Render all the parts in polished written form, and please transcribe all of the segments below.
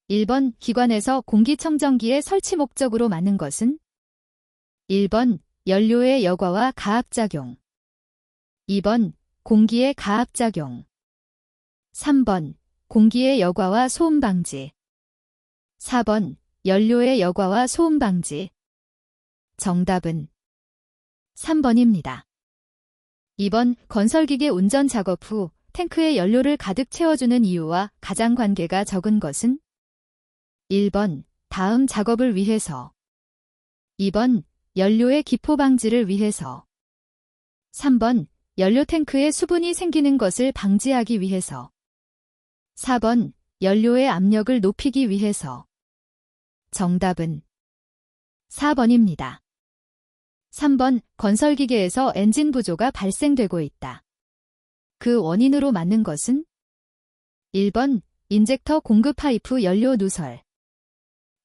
1번 기관에서 공기청정기의 설치 목적으로 많은 것은? 1번 연료의 여과와 가압작용. 2번 공기의 가압작용. 3번 공기의 여과와 소음 방지. 4번 연료의 여과와 소음 방지. 정답은 3번입니다. 2번 건설기계 운전 작업 후 탱크에 연료를 가득 채워주는 이유와 가장 관계가 적은 것은? 1번 다음 작업을 위해서. 2번 연료의 기포 방지를 위해서. 3번 연료 탱크에 수분이 생기는 것을 방지하기 위해서. 4번 연료의 압력을 높이기 위해서. 정답은 4번입니다. 3번 건설기계에서 엔진 부조가 발생되고 있다. 그 원인으로 맞는 것은? 1번 인젝터 공급 파이프 연료 누설.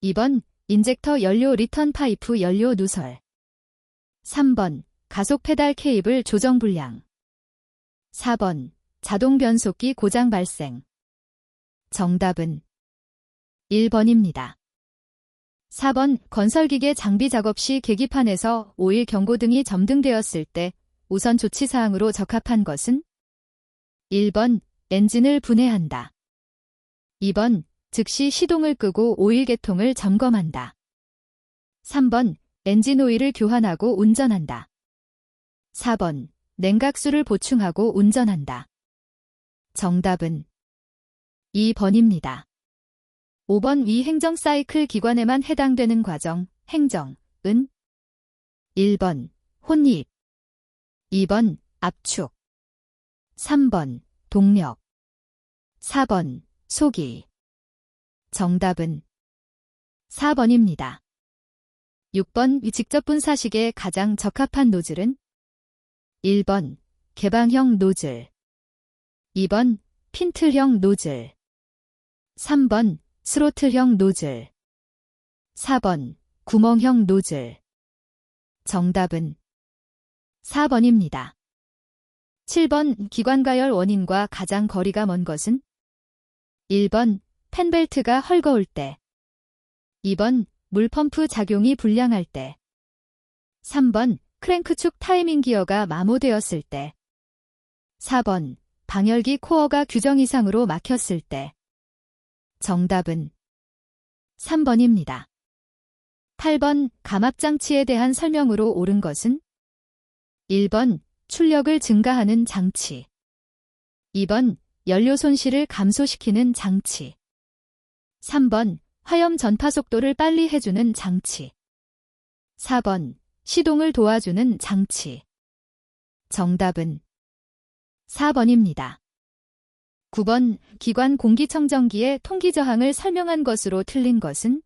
2번 인젝터 연료 리턴 파이프 연료 누설. 3번 가속 페달 케이블 조정 불량. 4번 자동 변속기 고장 발생. 정답은 1번입니다. 4번 건설기계 장비 작업 시 계기판에서 오일 경고등이 점등되었을 때 우선 조치사항으로 적합한 것은? 1번 엔진을 분해한다. 2번 즉시 시동을 끄고 오일 개통을 점검한다. 3번 엔진 오일을 교환하고 운전한다. 4번 냉각수를 보충하고 운전한다. 정답은 2번입니다. 5번 위 행정 사이클 기관에만 해당되는 과정, 행정은? 1번 혼입. 2번 압축. 3번 동력. 4번 소기. 정답은 4번입니다. 6번 직접 분사식에 가장 적합한 노즐은? 1번 개방형 노즐. 2번 핀틀형 노즐. 3번 스로틀형 노즐. 4번 구멍형 노즐. 정답은 4번입니다. 7번 기관가열 원인과 가장 거리가 먼 것은? 1번 팬벨트가 헐거울 때. 2번 물펌프 작용이 불량할 때. 3번 크랭크축 타이밍 기어가 마모되었을 때. 4번 방열기 코어가 규정 이상으로 막혔을 때. 정답은 3번입니다. 8번 감압장치에 대한 설명으로 옳은 것은? 1번 출력을 증가하는 장치. 2번 연료 손실을 감소시키는 장치. 3번 화염 전파 속도를 빨리 해주는 장치. 4번 시동을 도와주는 장치. 정답은 4번입니다. 9번 기관 공기청정기의 통기 저항을 설명한 것으로 틀린 것은?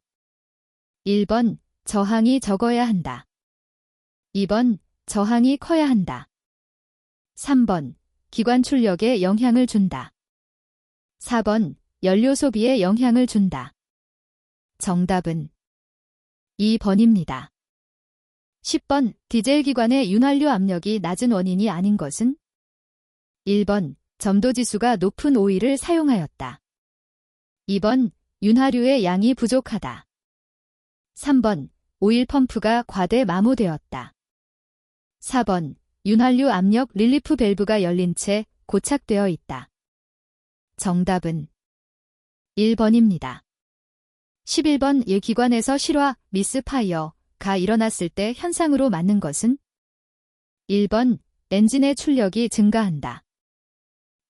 1번 저항이 적어야 한다. 2번 저항이 커야 한다. 3번 기관 출력에 영향을 준다. 4번 연료 소비에 영향을 준다. 정답은 2번입니다. 10번 디젤 기관의 윤활유 압력이 낮은 원인이 아닌 것은? 1번 점도지수가 높은 오일을 사용하였다. 2번 윤활유의 양이 부족하다. 3번 오일 펌프가 과대 마모되었다. 4번 윤활유 압력 릴리프 밸브가 열린 채 고착되어 있다. 정답은 1번입니다. 11번 이 기관에서 실화, 미스파이어가 일어났을 때 현상으로 맞는 것은? 1번 엔진의 출력이 증가한다.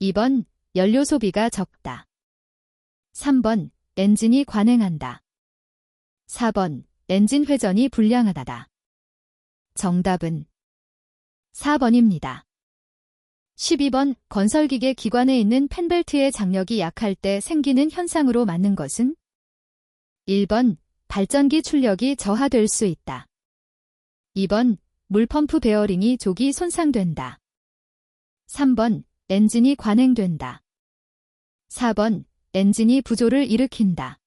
2번 연료 소비가 적다. 3번 엔진이 관행한다. 4번 엔진 회전이 불량하다. 정답은 4번입니다. 12번 건설기계 기관에 있는 팬벨트의 장력이 약할 때 생기는 현상으로 맞는 것은? 1번 발전기 출력이 저하될 수 있다. 2번 물펌프 베어링이 조기 손상된다. 3번 엔진이 관행된다. 4번 엔진이 부조를 일으킨다.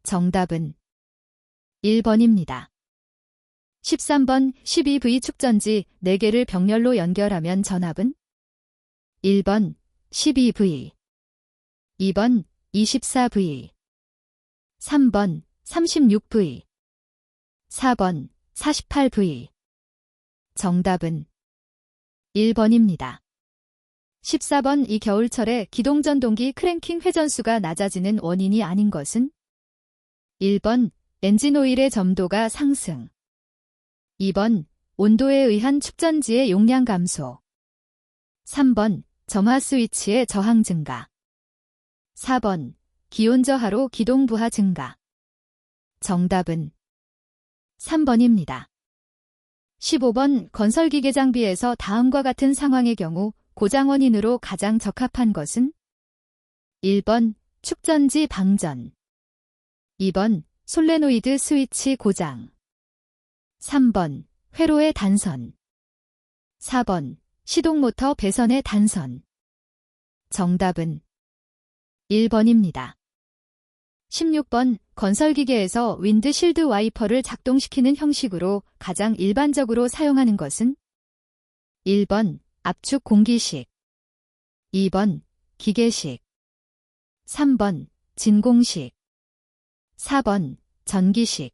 정답은 1번입니다. 13번 12V 축전지 4개를 병렬로 연결하면 전압은? 1번 12V. 2번 24V. 3번 36V, 4번 48V. 정답은 1번입니다. 14번 이 겨울철에 기동전동기 크랭킹 회전수가 낮아지는 원인이 아닌 것은? 1번 엔진오일의 점도가 상승, 2번 온도에 의한 축전지의 용량 감소, 3번 점화 스위치의 저항 증가, 4번 기온 저하로 기동 부하 증가. 정답은 3번입니다. 15번 건설기계 장비에서 다음과 같은 상황의 경우 고장 원인으로 가장 적합한 것은? 1번 축전지 방전, 2번 솔레노이드 스위치 고장, 3번 회로의 단선, 4번 시동모터 배선의 단선. 정답은 1번입니다. 16번 건설기계에서 윈드실드 와이퍼를 작동시키는 형식으로 가장 일반적으로 사용하는 것은? 1번 압축 공기식, 2번 기계식, 3번 진공식, 4번 전기식.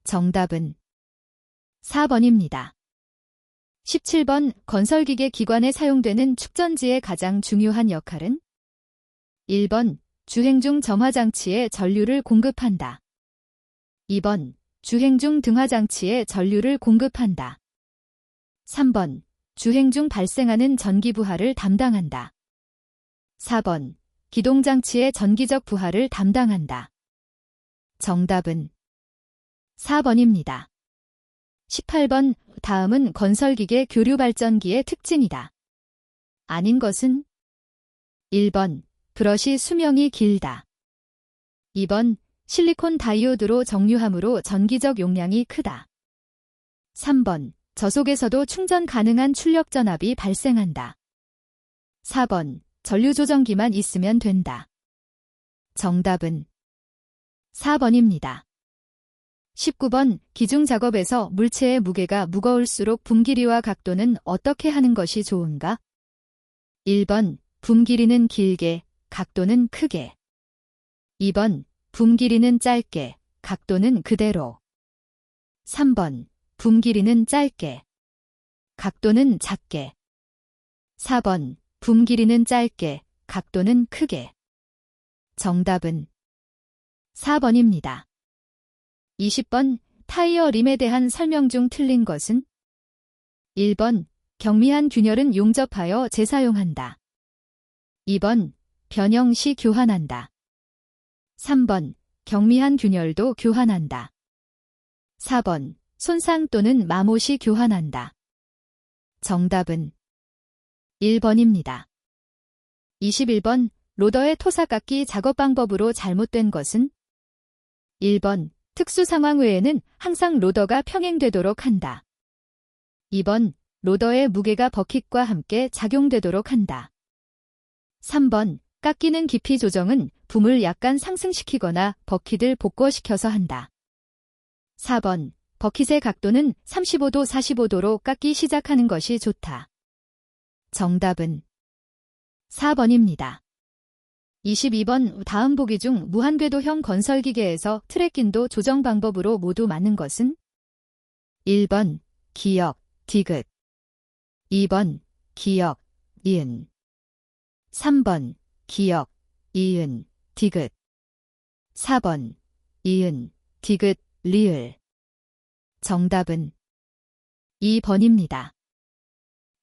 정답은 4번입니다. 17번 건설기계 기관에 사용되는 축전지의 가장 중요한 역할은? 1번 주행 중 점화장치에 전류를 공급한다, 2번 주행 중 등화장치에 전류를 공급한다, 3번 주행 중 발생하는 전기 부하를 담당한다, 4번 기동장치의 전기적 부하를 담당한다. 정답은 4번입니다. 18번 다음은 건설기계 교류발전기의 특징이다. 아닌 것은? 1번 브러시 수명이 길다, 2번 실리콘 다이오드로 정류함으로 전기적 용량이 크다, 3번 저속에서도 충전 가능한 출력 전압이 발생한다, 4번 전류 조정기만 있으면 된다. 정답은 4번입니다. 19번 기중 작업에서 물체의 무게가 무거울수록 붐 길이와 각도는 어떻게 하는 것이 좋은가? 1번 붐 길이는 길게, 각도는 크게, 2번 붐 길이는 짧게, 각도는 그대로, 3번 붐 길이는 짧게, 각도는 작게, 4번 붐 길이는 짧게, 각도는 크게. 정답은 4번입니다. 20번 타이어 림에 대한 설명 중 틀린 것은? 1번 경미한 균열은 용접하여 재사용한다, 2번 변형 시 교환한다, 3번 경미한 균열도 교환한다, 4번 손상 또는 마모 시 교환한다. 정답은 1번입니다. 21번 로더의 토사깎기 작업 방법으로 잘못된 것은? 1번 특수 상황 외에는 항상 로더가 평행되도록 한다, 2번 로더의 무게가 버킷과 함께 작용되도록 한다, 3번 깎이는 깊이 조정은 붐을 약간 상승시키거나 버킷을 복거시켜서 한다, 4번 버킷의 각도는 35도 45도로 깎기 시작하는 것이 좋다. 정답은 4번입니다. 22번 다음 보기 중 무한궤도형 건설기계에서 트랙긴도 조정 방법으로 모두 맞는 것은? 1번 기역, 디귿, 2번 기역, 니은, 3번 기역, 이은, 디귿, 4번 이은, 디귿, 리을. 정답은 2번입니다.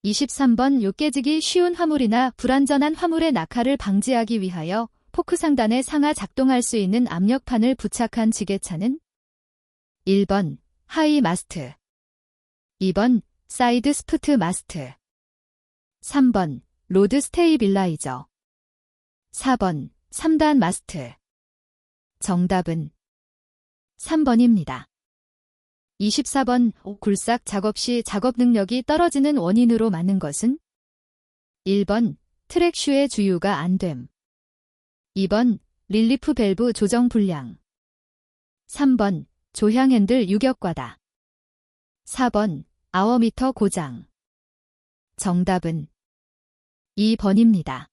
23번 요깨지기 쉬운 화물이나 불안전한 화물의 낙하를 방지하기 위하여 포크 상단에 상하 작동할 수 있는 압력판을 부착한 지게차는? 1번 하이 마스트, 2번 사이드 스프트 마스트, 3번 로드 스테이빌라이저, 4번 3단 마스트. 정답은 3번입니다. 24번 굴삭 작업 시 작업 능력이 떨어지는 원인으로 맞는 것은? 1번 트랙 슈의 주유가 안 됨, 2번 릴리프 밸브 조정 불량, 3번 조향 핸들 유격과다, 4번 아워미터 고장. 정답은 2번입니다.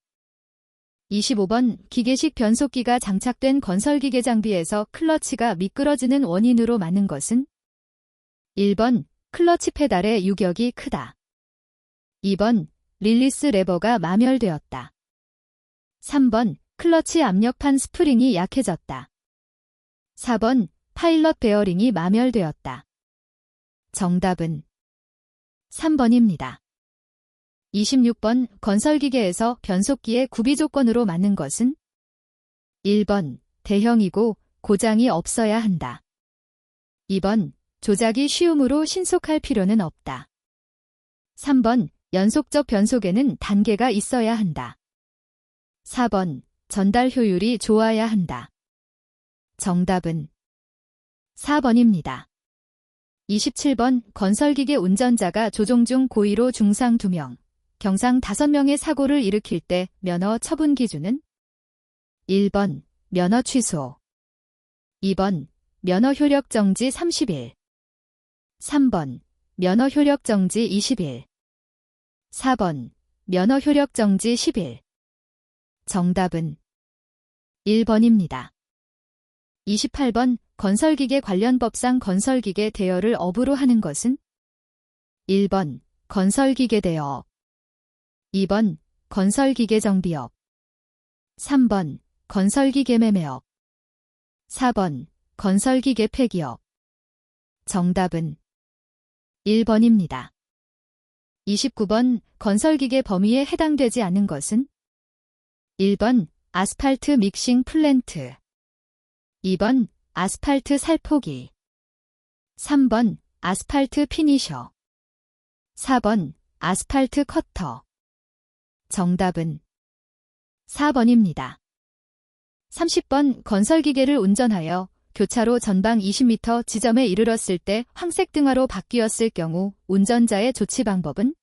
25번 기계식 변속기가 장착된 건설기계 장비에서 클러치가 미끄러지는 원인으로 많은 것은 1번 클러치 페달의 유격이 크다. 2번 릴리스 레버가 마멸되었다. 3번 클러치 압력판 스프링이 약해졌다. 4번 파일럿 베어링이 마멸되었다. 정답은 3번입니다. 26번 건설기계에서 변속기의 구비 조건으로 맞는 것은 1번 대형이고 고장이 없어야 한다. 2번 조작이 쉬우므로 신속할 필요는 없다. 3번 연속적 변속에는 단계가 있어야 한다. 4번 전달 효율이 좋아야 한다. 정답은 4번입니다. 27번 건설기계 운전자가 조종 중 고의로 중상 2명, 경상 5명의 사고를 일으킬 때 면허 처분 기준은 1번 면허 취소, 2번 면허 효력 정지 30일, 3번 면허 효력 정지 20일, 4번 면허 효력 정지 10일. 정답은 1번입니다. 28번 건설기계 관련 법상 건설기계 대여를 업으로 하는 것은 1번 건설기계 대여업, 2번 건설기계 정비업, 3번 건설기계 매매업, 4번 건설기계 폐기업. 정답은 1번입니다. 29번 건설기계 범위에 해당되지 않는 것은 1번 아스팔트 믹싱 플랜트, 2번 아스팔트 살포기, 3번 아스팔트 피니셔, 4번 아스팔트 커터. 정답은 4번입니다. 30번 건설기계를 운전하여 교차로 전방 20m 지점에 이르렀을 때 황색 등화로 바뀌었을 경우 운전자의 조치 방법은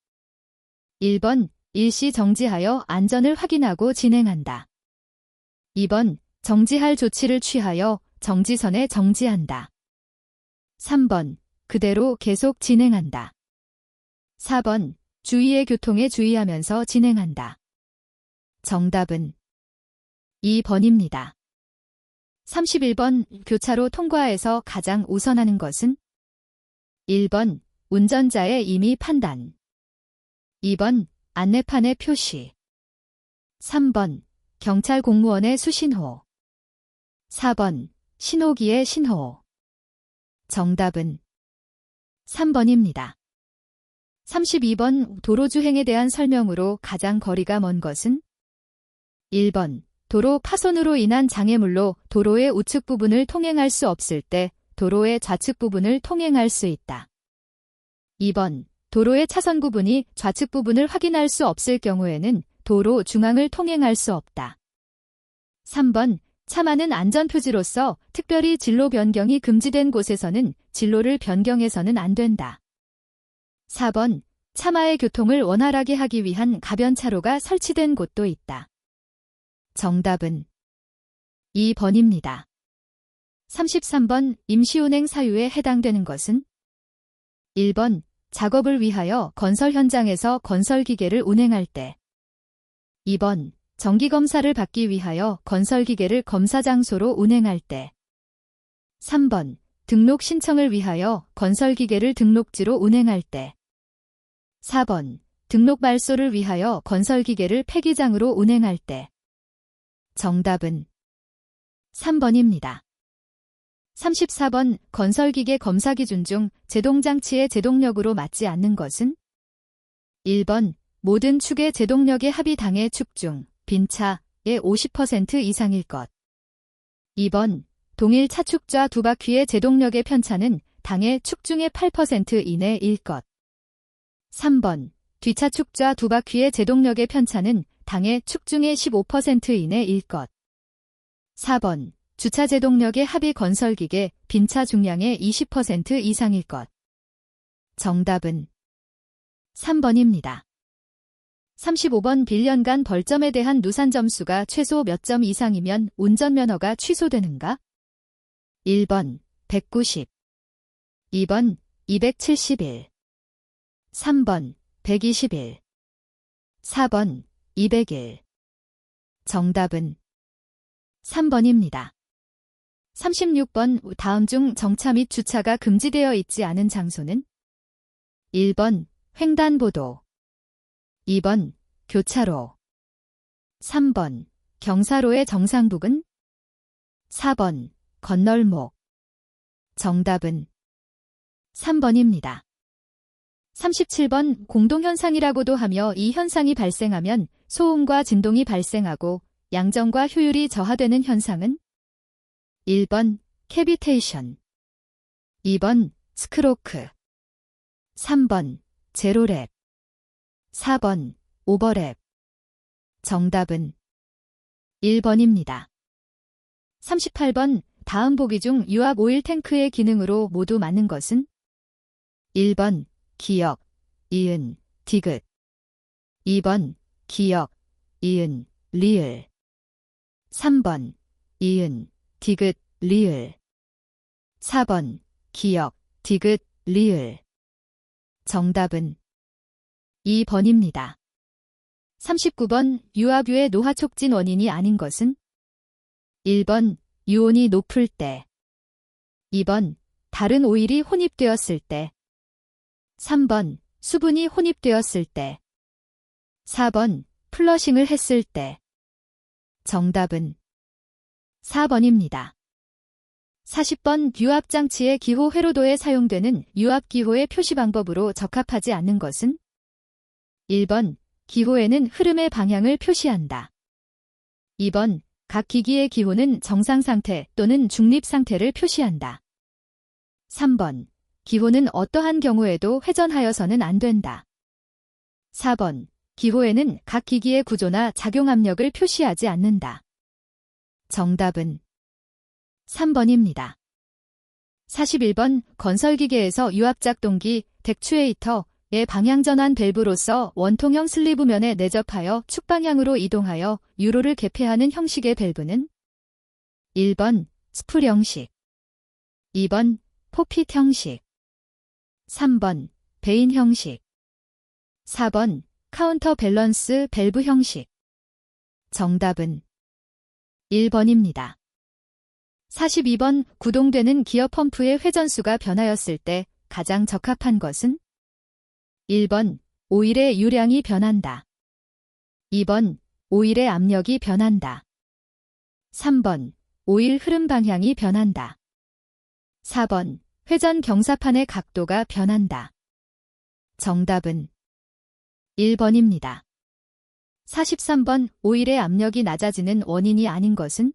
1번 일시 정지하여 안전을 확인하고 진행한다. 2번 정지할 조치를 취하여 정지선에 정지한다. 3번 그대로 계속 진행한다. 4번 주위의 교통에 주의하면서 진행한다. 정답은 2번입니다. 31번 교차로 통과에서 가장 우선하는 것은 1번 운전자의 임의 판단, 2번 안내판의 표시, 3번 경찰 공무원의 수신호, 4번 신호기의 신호. 정답은 3번입니다. 32번 도로주행에 대한 설명으로 가장 거리가 먼 것은 1번 도로 파손으로 인한 장애물로 도로의 우측 부분을 통행할 수 없을 때 도로의 좌측 부분을 통행할 수 있다. 2번 도로의 차선 구분이 좌측 부분을 확인할 수 없을 경우에는 도로 중앙을 통행할 수 없다. 3번 차 많은 안전표지로서 특별히 진로 변경이 금지된 곳에서는 진로를 변경해서는 안 된다. 4번 차마의 교통을 원활하게 하기 위한 가변차로가 설치된 곳도 있다. 정답은 2번입니다. 33번 임시운행 사유에 해당되는 것은 1번 작업을 위하여 건설 현장에서 건설기계를 운행할 때, 2번 정기검사를 받기 위하여 건설기계를 검사 장소로 운행할 때, 3번 등록 신청을 위하여 건설기계를 등록지로 운행할 때, 4번 등록 말소를 위하여 건설기계를 폐기장으로 운행할 때. 정답은 3번입니다. 34번 건설기계 검사 기준 중 제동장치의 제동력으로 맞지 않는 것은 1번 모든 축의 제동력의 합이 당의 축 중 빈차의 50% 이상일 것, 2번 동일 차축좌 두 바퀴의 제동력의 편차는 당의 축 중의 8% 이내일 것, 3번 뒷차축좌 두 바퀴의 제동력의 편차는 당의 축 중의 15% 이내일 것, 4번 주차 제동력의 합이 건설기계 빈차 중량의 20% 이상일 것. 정답은 3번입니다. 35번 빌런간 벌점에 대한 누산 점수가 최소 몇 점 이상이면 운전면허가 취소되는가? 1번 190, 2번 271, 3번 121, 4번 201. 정답은 3번입니다. 36번 다음 중 정차 및 주차가 금지되어 있지 않은 장소는 1번 횡단보도, 2번 교차로, 3번 경사로의 정상부근, 4번 건널목. 정답은 3번입니다. 37번 공동현상이라고도 하며 이 현상이 발생하면 소음과 진동이 발생하고 양정과 효율이 저하되는 현상은 1번 캐비테이션, 2번 스크로크, 3번 제로랩, 4번 오버랩. 정답은 1번입니다. 38번 다음 보기 중 유압 오일 탱크의 기능으로 모두 맞는 것은 1번 기역, 이은, 디귿, 2번 기역, 이은, 리을, 3번 이은, 디귿, 리을, 4번 기역, 디귿, 리을. 정답은 2번입니다. 39번 유압유의 노화 촉진 원인이 아닌 것은 1번 유온이 높을 때, 2번 다른 오일이 혼입되었을 때, 3번 수분이 혼입되었을 때, 4번 플러싱을 했을 때. 정답은 4번입니다. 40번 유압장치의 기호 회로도에 사용되는 유압기호의 표시 방법으로 적합하지 않는 것은 1번 기호에는 흐름의 방향을 표시한다. 2번 각 기기의 기호는 정상 상태 또는 중립 상태를 표시한다. 3번 기호는 어떠한 경우에도 회전하여서는 안 된다. 4번 기호에는 각 기기의 구조나 작용 압력을 표시하지 않는다. 정답은 3번입니다. 41번 건설기계에서 유압작동기 덱추에이터의 방향전환 밸브로서 원통형 슬리브면에 내접하여 축방향으로 이동하여 유로를 개폐하는 형식의 밸브는 1번 스풀 형식, 2번 포핏 형식, 3번 베인 형식, 4번 카운터 밸런스 밸브 형식. 정답은 1번입니다. 42번 구동되는 기어 펌프의 회전수가 변하였을 때 가장 적합한 것은 1번 오일의 유량이 변한다. 2번 오일의 압력이 변한다. 3번 오일 흐름 방향이 변한다. 4번 회전 경사판의 각도가 변한다. 정답은 1번입니다. 43번 오일의 압력이 낮아지는 원인이 아닌 것은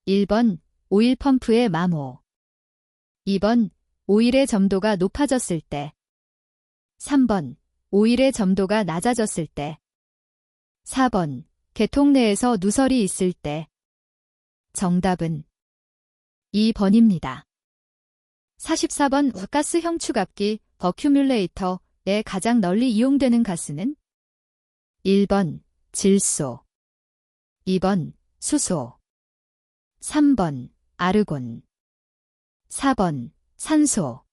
1번 오일 펌프의 마모, 2번 오일의 점도가 높아졌을 때, 3번 오일의 점도가 낮아졌을 때, 4번 개통 내에서 누설이 있을 때. 정답은 2번입니다. 44번 가스 형축압기 어큐뮬레이터에 가장 널리 이용되는 가스는 1번 질소, 2번 수소, 3번 아르곤, 4번 산소.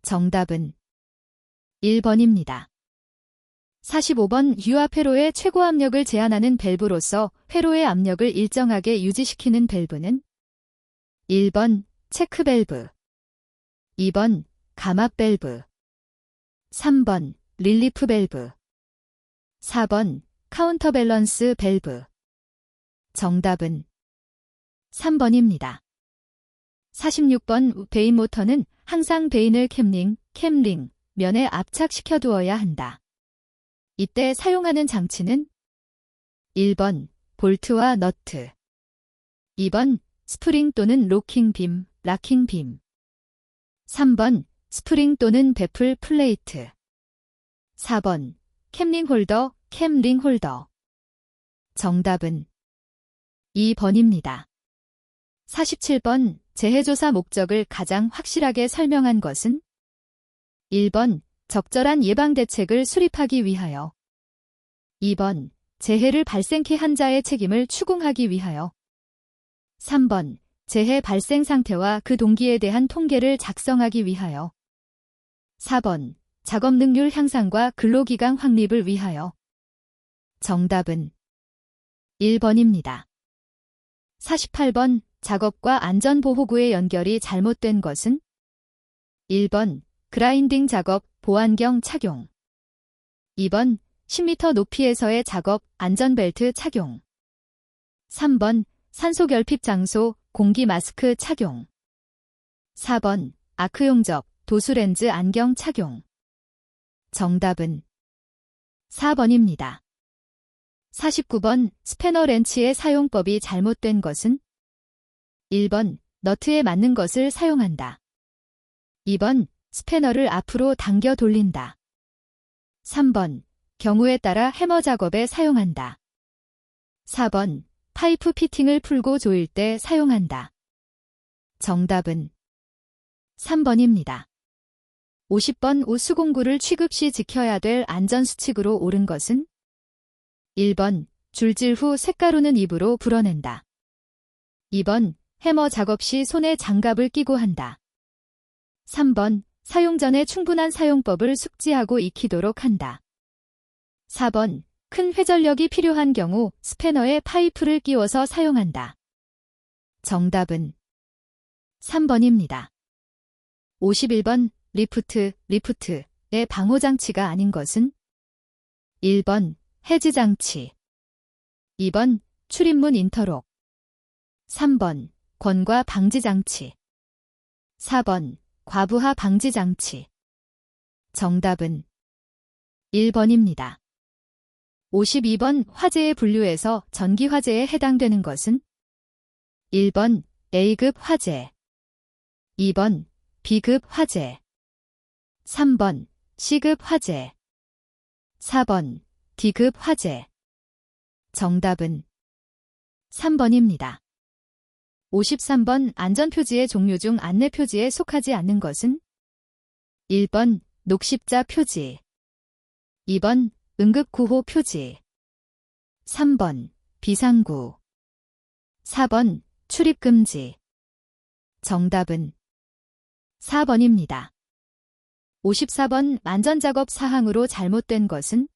정답은 1번입니다. 45번 유압 회로의 최고 압력을 제한하는 밸브로서 회로의 압력을 일정하게 유지시키는 밸브는 1번 체크 밸브, 2번 감압 밸브, 3번 릴리프 밸브, 4번 카운터 밸런스 밸브. 정답은 3번입니다. 46번 베인 모터는 항상 베인을 캠링, 면에 압착시켜 두어야 한다. 이때 사용하는 장치는 1번 볼트와 너트, 2번 스프링 또는 락킹 빔, 3번 스프링 또는 베풀 플레이트, 4번 캠링 홀더. 정답은 2번입니다. 47번 재해조사 목적을 가장 확실하게 설명한 것은 1번 적절한 예방대책을 수립하기 위하여, 2번 재해를 발생케 한 자의 책임을 추궁하기 위하여, 3번 재해 발생 상태와 그 동기에 대한 통계를 작성하기 위하여, 4번 작업 능률 향상과 근로기간 확립을 위하여. 정답은 1번입니다. 48번 작업과 안전보호구의 연결이 잘못된 것은? 1번 그라인딩 작업, 보안경 착용. 2번 10m 높이에서의 작업, 안전벨트 착용. 3번 산소결핍 장소, 공기 마스크 착용. 4번 아크용접, 도수렌즈 안경 착용. 정답은 4번입니다. 49번 스패너 렌치의 사용법이 잘못된 것은? 1번 너트에 맞는 것을 사용한다. 2번 스패너를 앞으로 당겨 돌린다. 3번 경우에 따라 해머 작업에 사용한다. 4번 파이프 피팅을 풀고 조일 때 사용한다. 정답은 3번입니다. 50번 우수공구를 취급 시 지켜야 될 안전수칙으로 옳은 것은? 1번 줄질 후 쇳가루는 입으로 불어낸다. 2번 해머 작업 시 손에 장갑을 끼고 한다. 3번 사용 전에 충분한 사용법을 숙지하고 익히도록 한다. 4번 큰 회전력이 필요한 경우 스패너에 파이프를 끼워서 사용한다. 정답은 3번입니다. 51번 리프트의 방호장치가 아닌 것은? 1번 해지장치. 2번 출입문 인터록. 3번 권과 방지장치. 4번 과부하 방지장치. 정답은 1번입니다. 52번 화재의 분류에서 전기화재에 해당되는 것은? 1번 A급 화재. 2번 B급 화재. 3번 C급 화재. 4번 D급 화재. 정답은 3번입니다. 53번 안전표지의 종류 중 안내표지에 속하지 않는 것은? 1번 녹십자 표지. 2번 응급구호 표지. 3번 비상구. 4번 출입금지. 정답은 4번입니다. 54번 안전작업 사항으로 잘못된 것은?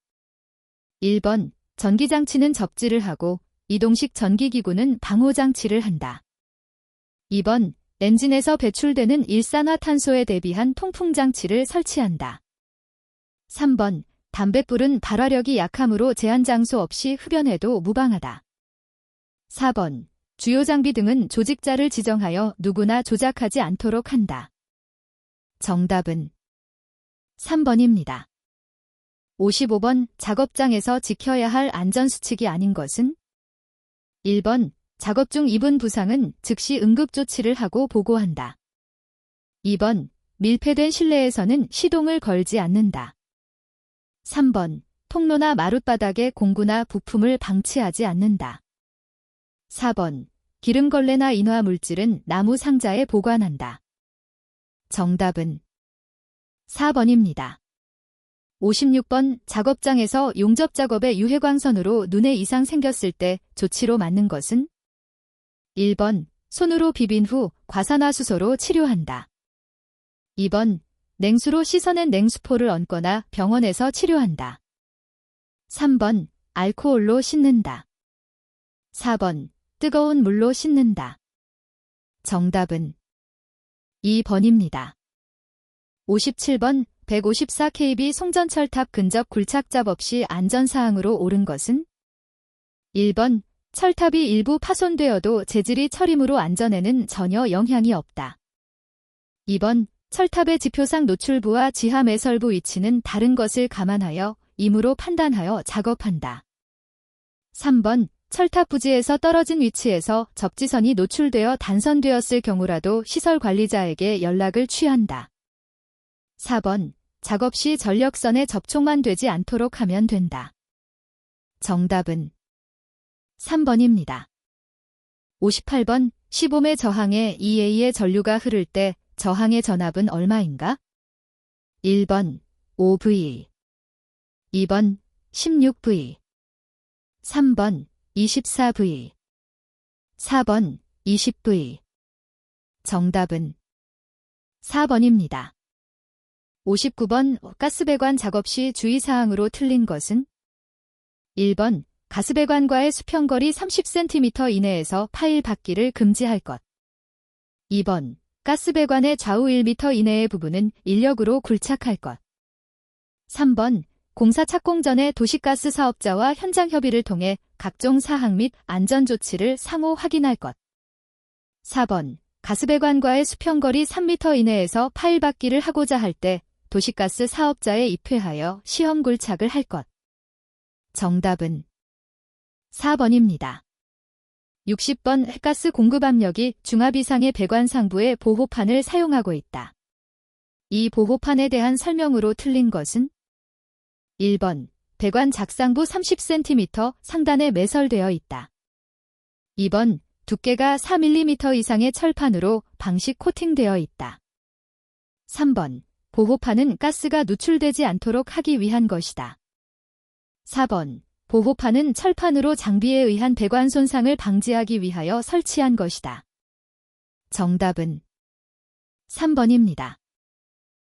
1번 전기장치는 접지를 하고 이동식 전기기구는 방호장치를 한다. 2번 엔진에서 배출되는 일산화탄소에 대비한 통풍장치를 설치한다. 3번 담뱃불은 발화력이 약하므로 제한장소 없이 흡연해도 무방하다. 4번 주요 장비 등은 조직자를 지정하여 누구나 조작하지 않도록 한다. 정답은 3번입니다. 55번 작업장에서 지켜야 할 안전수칙이 아닌 것은? 1번 작업 중 입은 부상은 즉시 응급조치를 하고 보고한다. 2번 밀폐된 실내에서는 시동을 걸지 않는다. 3번 통로나 마룻바닥에 공구나 부품을 방치하지 않는다. 4번 기름걸레나 인화물질은 나무 상자에 보관한다. 정답은 4번입니다. 56번 작업장에서 용접작업의 유해광선으로 눈에 이상 생겼을 때 조치로 맞는 것은? 1번 손으로 비빈 후 과산화수소로 치료한다. 2번 냉수로 씻어낸 냉수포를 얹거나 병원에서 치료한다. 3번 알코올로 씻는다. 4번 뜨거운 물로 씻는다. 정답은 2번입니다. 57번 154kb 송전철탑 근접 굴착 작업 시 안전사항으로 옳은 것은? 1번 철탑이 일부 파손되어도 재질이 철이므로 안전에는 전혀 영향이 없다. 2번 철탑의 지표상 노출부와 지하 매설부 위치는 다른 것을 감안하여 임으로 판단하여 작업한다. 3번 철탑 부지에서 떨어진 위치에서 접지선이 노출되어 단선되었을 경우라도 시설 관리자에게 연락을 취한다. 4번 작업 시 전력선에 접촉만 되지 않도록 하면 된다. 정답은 3번입니다. 58번 시봄의 저항에 2A의 전류가 흐를 때 저항의 전압은 얼마인가? 1번 5V, 2번 16V, 3번 24V, 4번 20V. 정답은 4번입니다. 59번 가스배관 작업 시 주의사항으로 틀린 것은? 1번 가스배관과의 수평거리 30cm 이내에서 파일 받기를 금지할 것. 2번. 가스배관의 좌우 1m 이내의 부분은 인력으로 굴착할 것. 3번. 공사 착공 전에 도시가스 사업자와 현장 협의를 통해 각종 사항 및 안전조치를 상호 확인할 것. 4번. 가스배관과의 수평거리 3m 이내에서 파일 받기를 하고자 할 때 도시가스 사업자에 입회하여 시험 굴착을 할 것. 정답은 4번입니다. 60번. 가스 공급 압력이 중압 이상의 배관 상부의 보호판을 사용하고 있다. 이 보호판에 대한 설명으로 틀린 것은? 1번. 배관 작상부 30cm 상단에 매설되어 있다. 2번. 두께가 4mm 이상의 철판으로 방식 코팅되어 있다. 3번. 보호판은 가스가 누출되지 않도록 하기 위한 것이다. 4번. 보호판은 철판으로 장비에 의한 배관 손상을 방지하기 위하여 설치한 것이다. 정답은 3번입니다.